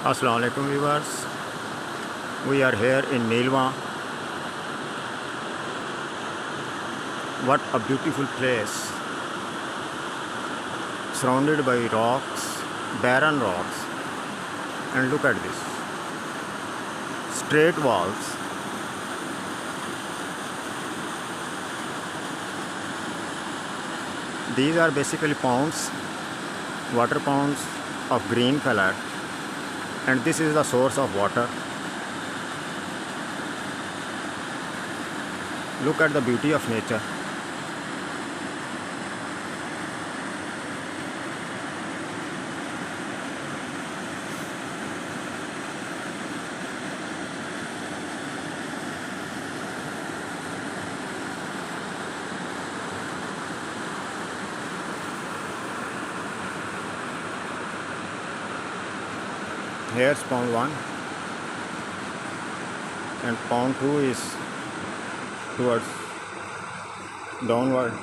Assalamu alaikum viewers. We are here in Neela Wahn. What a beautiful place, surrounded by rocks, barren rocks, and look at this, straight walls. These are basically ponds, water ponds of green color, and this is the source of water. Look at the beauty of nature. Here's pond 1 and pond 2 is towards downward.